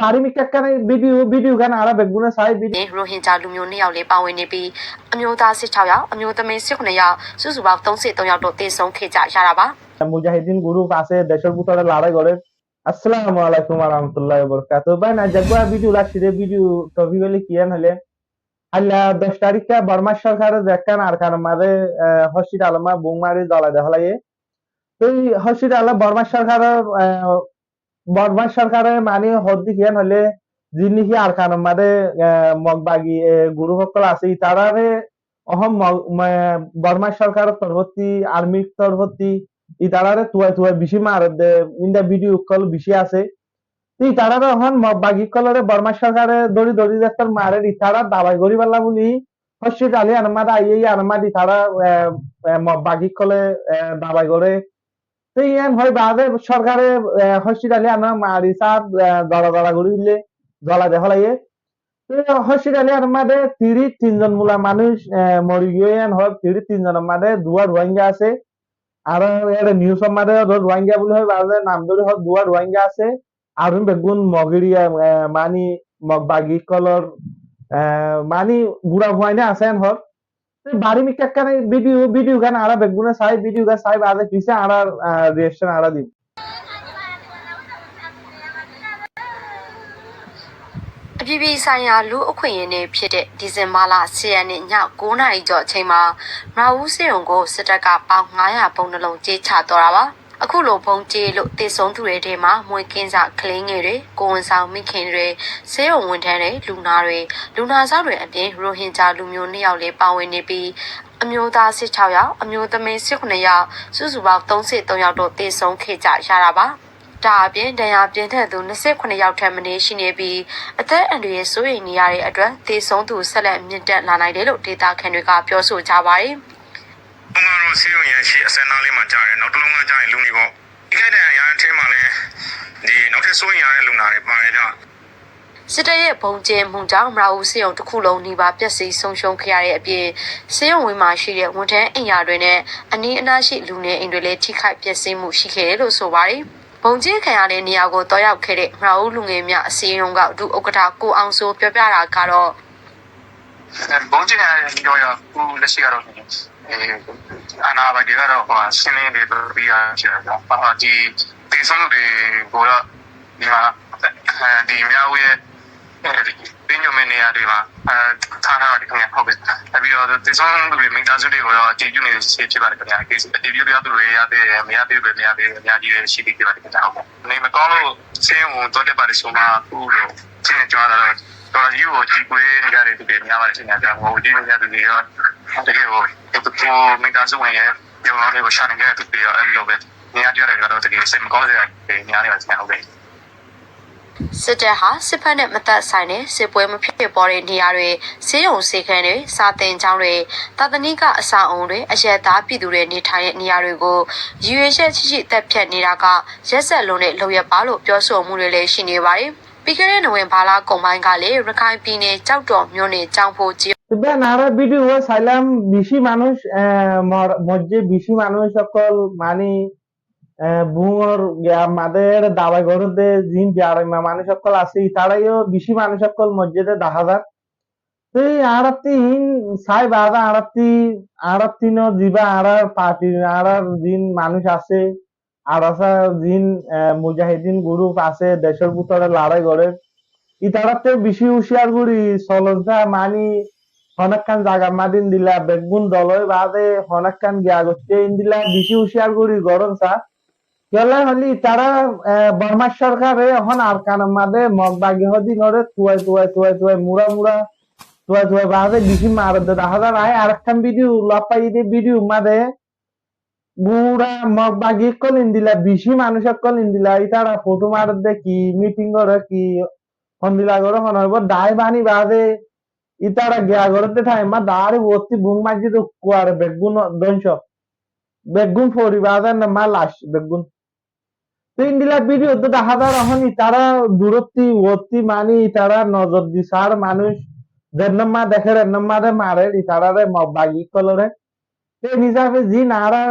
বাড়ি মিকাকানে ভিডিও গান আরা বেগুনা সাই ভিডিও ရိုဟင်ဂျာလူမျိုး2ယောက်လည်းပါဝင်နေပြီးအမျိုးသား16ယောက်အမျိုးသမီး18ယောက်စုစုပေါင်း33ယောက်တို့တည်ဆုံခဲ့ကြရတာပါ মুজাহিদিন গ্রুপ আছে দেশের ভিতরে লড়াই করে আসসালামু আলাইকুম ওয়া রাহমাতুল্লাহি ওয়া বারাকাতুহু বাই না জাগবা ভিডিও লাসিরে ভিডিও টপি বলে কিয়ান হলে আল্লাহ 10 তারিখে বর্মা সরকারের দেখান আর কারণ মাঝে হসপিটাল মা বুংমারি দলা দেখালায়ে তো হসপিটাল বর্মা সরকারের মানে হদ্দি কিয়ান হলে যিনি আর কারণ মাঝে মগবাগি গ্রুপ সকল আছে তারারে অহম বর্মা সরকারের তরফতি আর্মির তরফতি ইতারারে তুয়া বেশি মার ইন্দা ভিডিও কল বেশি আছে ইতারারে হন বাগি কলরে বর্মা সরকারে দড়ি যাত্রার মারে ইতারা দাবাই গরি বাল্লা বলি হসপিটালে আনমাদ আইয়ে আনমাদ ইতারা বাগি কলে দাবাই করে তো ইয়ান হয় বাদে সরকারে হসপিটালে আনা মারি সাপ দড়া গড়ি দিলে গলা দেখালাইয়ে হসপিটালে আমাদের ৩০ জন মুলা মানুষ মরি গিয়ে হয় ৩০ জনের মাঝে দুয়া রোহিঙ্গা আছে আর এর নিউজ আমাদের রোহিঙ্গা বলে হয় বাজার নাম ধরে হয় দুয়া রোহিঙ্গা আছে আর বেগুন মগিরিয়া মানি মগবাগি কলর মানি বুড়া ভুয়াইনে আছেন হর বাড়ি মিকাকানে ভিডিও গান আরা বেগুনে সাই ভিডিও গান সাই বাজে পিছে আরা রিঅ্যাকশন আরা দিবအပြည်ပြည်ဆိုင်ရာလူအခွင့်အရေးနေ့ဖြစ်တဲ့ဒီဇင်ဘာလ10ရက်နေ့ည9:00နာရီကျော်အချိန်မှာမရာဦးစေုံကိုစစ်တပ်ကပေါင်900ပုံနှလုံးကြေးချတော့တာပါအခုလိုပုံကြေးလို့တည်ဆုံးသူတွေထဲမှာမွေးကင်းစားကလေးငယ်တွေကိုဝန်ဆောင်မိခင်တွေဆေးရုံဝန်ထမ်းတွေလူနာဆောင်တွေအပြင်ရိုဟင်ဂျာလူမျိုး2ယောက်လည်းပါဝင်နေပြီးအမျိုးသား16ယောက်အမျိုးသမီး18ယောက်စုစုပေါင်း33ယောက်တို့တည်ဆုံးခဲ့ကြရတာပါဒါအပြင်တရားပြင်းထန်သူ28ယောက်ထက်မနည်းရှိနေပြီးအသက်အန္တရာယ်စိုးရိမ်နေရတဲ့အတွက်သေဆုံးသူဆက်လက်မြင့်တက်လာနိုင်တယ်လို့ဒေတာခန်တွေကပြောဆိုကြပါတယ်။ဘုံကတော့စီယုံရရှိအစနာလေးမှကြားတယ်နောက်တစ်လုံးကကြားရင်လူနေပေါ့။ဒီခိုက်တဲ့ရန်အထင်းမှလည်းဒီနောက်ထပ်စိုးရိမ်ရတဲ့လူနာတွေပါတယ်ကြ။စစ်တပ်ရဲ့ဘုံကျဲမှုကြောင့်မရာဦးစေုံတစ်ခုလုံးနှိပါပျက်စီးဆုံးရှုံးခဲ့ရတဲ့အပြင်စေုံဝင်းမှာရှိတဲ့ဝန်ထမ်းအိမ်ယာတွေနဲ့အနီးအနားရှိလူနေအိမ်တွေလည်းထိခိုက်ပျက်စီးမှုရှိခဲ့တယ်လို့ဆိုပါတယ်။ဘုံကျဲခံရတဲ့နေရာကိုတောရောက်ခဲ့တဲ့မရာဦးလူငယ်များအစည်းအရုံးကဒုဥက္ကဋ္ဌကိုအောင်စိုးပြောပြတာကတော့ဘုံကျဲရတဲ့ညောရကိုလက်ရှိကတော့အနာဘဂီကတော့ဆင်းနေတယ်ပြီးရချင်တော့ဒီတေဆုံးတွေကိုတော့ဒီမှာဒီမြောက်ရဲ့ပင်းညမနေရတွေမှာထားထားတယ်ခင်ဗျဟုတ်ကဲ့ပြီးတော့တေဆုံးတွေမိသားစုတွေကိုတော့အတည်ပြုနေဖြစ်ပါတယ်ခင်ဗျအတည်ပြုရသူတွေရတဲ့မရသေးဘူးမရသေးဘူးအများကြီးရှိသေးတယ်ခင်ဗျဟုတ်ကဲ့နေမကောင်းလို့ဆင်းဝင်တော့တဲ့ပါတယ်ဆိုမှအခုလို့ဆင်းကြွားလာတော့ယူကိုကြည့်ခွေးနေကြတဲ့သူတွေများပါတယ်ခင်ဗျဟိုကြည့်နေကြတဲ့သူတွေရောတကယ်ကိုသူမိသားစုဝင်ရဲ့ရုံးတွေကိုရှာနေကြတဲ့သူတွေရောအဲ့လိုပဲနေရာကြရတော့တကယ်စိတ်မကောင်းစရာတွေများနေပါခင်ဗျဟုတ်ကဲ့စစ်တပ်ဟာစစ်ဖက်နဲ့မသက်ဆိုင်တဲ့စစ်ပွဲမဖြစ်ပေါ်တဲ့နေရာတွေဆေးရုံဆေးခန်းတွေစာသင်ကျောင်းတွေတာသနိကအဆောက်အုံတွေအရက်သားပြည်သူတွေနေထိုင်တဲ့နေရာတွေကိုရည်ရွယ်ချက်ရှိတက်ဖြတ်နေတာကရက်ဆက်လုံးနဲ့လုံရပါလို့ပြောဆိုမှုတွေလည်းရှိနေပါတယ်ပြီးခဲ့တဲ့နိုဝင်ဘာလကုန်ပိုင်းကလည်းရခိုင်ပြည်နယ်ကြောက်တော်မြို့နယ်ကျောင်းဖို့ကြီးতবে নারা ভিডিও সাইলাম বেশি মানুষ মধ্যে বেশি মানুষ সকল মানে বুঙর আমাদের দাবাই গরুতে জিন বিয়ারমা মানুষ সকল আছে তারাইও বেশি মানুষ সকল মসজিদে দেখা যায় তো আরাতি সাই বাদা আরাতি ন জিবা আরার পার্টি আরার জিন মানুষ আছে আরাসা জিন মুজাহিদিন গ্রুপ আছে দেশের ভিতরে লড়াই করে ইতারাতে বেশি হুঁশিয়ার গুড়ি সলজা মানি হনাক্কান জাগা মাদিন দিলা বেগুন দলয় বাদে হনাক্কান গিয়া গচ্ছে ইন্দিলা বেশি হুঁশিয়ার গুড়ি গরম চা কেলা হলি তারা বর্মা সরকারে এখন আর কান মাদে মগবাগি হদি নরে তুয়াই মুড়া বাদে বেশি মারদ দেখা যায় আর একখান ভিডিও লপাই দে ভিডিও মাদে বুড়া মগবাগি কল ইন্দিলা বেশি মানুষ কল ইন্দিলা ইতারা ফটো মারদ দে কি মিটিং করে কি হন্দিলা করে হনব দায় বানি বাদে ইতারা গিয়া করতে ঠাই মা দাঁড়ি বসতি বুং মাঝি তো কুয়ারে বেগুন দংশ বেগুন ফরি বাজার না মা লাশ বেগুন তো ইন্দিলা ভিডিও তো দেখা যায় এখন তারা দূরত্বী মানি তারা নজর দি সার মানুষ দেড়নম্মা দেখে দেড়নম্মারে মারে তারারে বাগি কলরে সেই হিসাবে জি নারা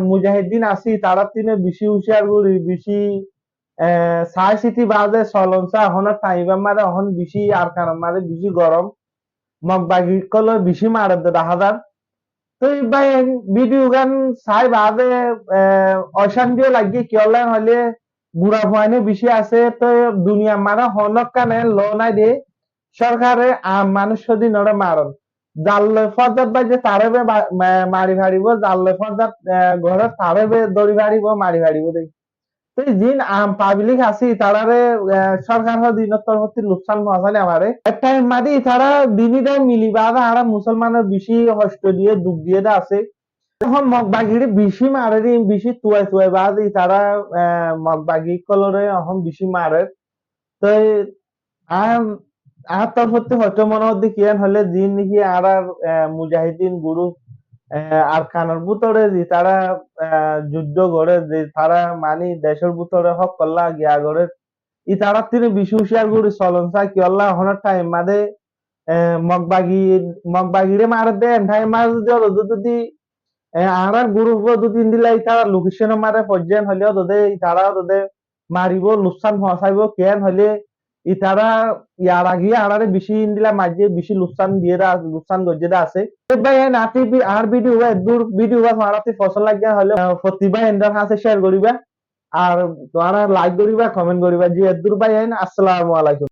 মুজাহিদিন আছি তারা তিনে বেশি হুঁশিয়ার করি বেশি চাই চিতি বাজে চলনচা হনৰ টাইম মারে অহন বেশি আর কারণ মারে বেশি গরম মগ বাগি কলে বেশি মারে দেখা যায় তো ভাই ভিডিও গান চাই বাদে অশান্তিও লাগে কিয়লে হলে বুড়া ভয়ানে বেশি আছে তো দুনিয়া মানে হনক কানে ল নাই দিয়ে সরকারে মানুষ সদিন ওরা মারন জাল্লে ফজাত বাজে তারে মারি ভাড়িব জাল্লে ফজাত ঘরে তারে দড়ি ভাড়িব মারি ভাড়িব দেই তো জিন পাবলিক আছি তারারে সরকার দিনতর হতে লোকসান পৌঁছালে আমারে একটা মাদি তারা দিনিটা মিলিবা আর মুসলমানের বেশি কষ্ট দিয়ে দুঃখ দিয়ে আছে এখন মগবাগিরে বেশি মারে রে বেশি তুয়াই তুয়াই বাদি তারা মগবাগি কলরে এখন বেশি মারে তো আর আর তোর হতে হয়তো মনে হচ্ছে কি হলে দিন নাকি আর মুজাহিদিন গুরু আর খানের ভিতরে যে তারা যুদ্ধ করে যে তারা মানি দেশের ভিতরে হক করলা গিয়া করে ই তারা তিনি বিশু হুশিয়ার গুড়ি চলন চা কি আল্লাহ হনার টাইম মাদে মগবাগি মগবাগিরে মার দেন টাইম মার যদি আর গুরু দু তিন দিলাই তারা লোকেশন মারে পর্যায়ন হলেও তোদের তারা তোদের মারিব লুকসান পৌঁছাইব কেন হলে ইতারা ইয়ার আগে আড়ারে বেশি ইন্দিলা মাঝে বেশি লুকসান দিয়ে লুকসান গজ্জেদা আছে ভাই নাতি আর ভিডিও দূর ভিডিও মারাতে ফসল লাগিয়া হলে প্রতিভা এন্ডার হাতে শেয়ার করিবা আর তোমরা লাইক করিবা কমেন্ট করিবা যে দূর ভাই আসসালামু আলাইকুম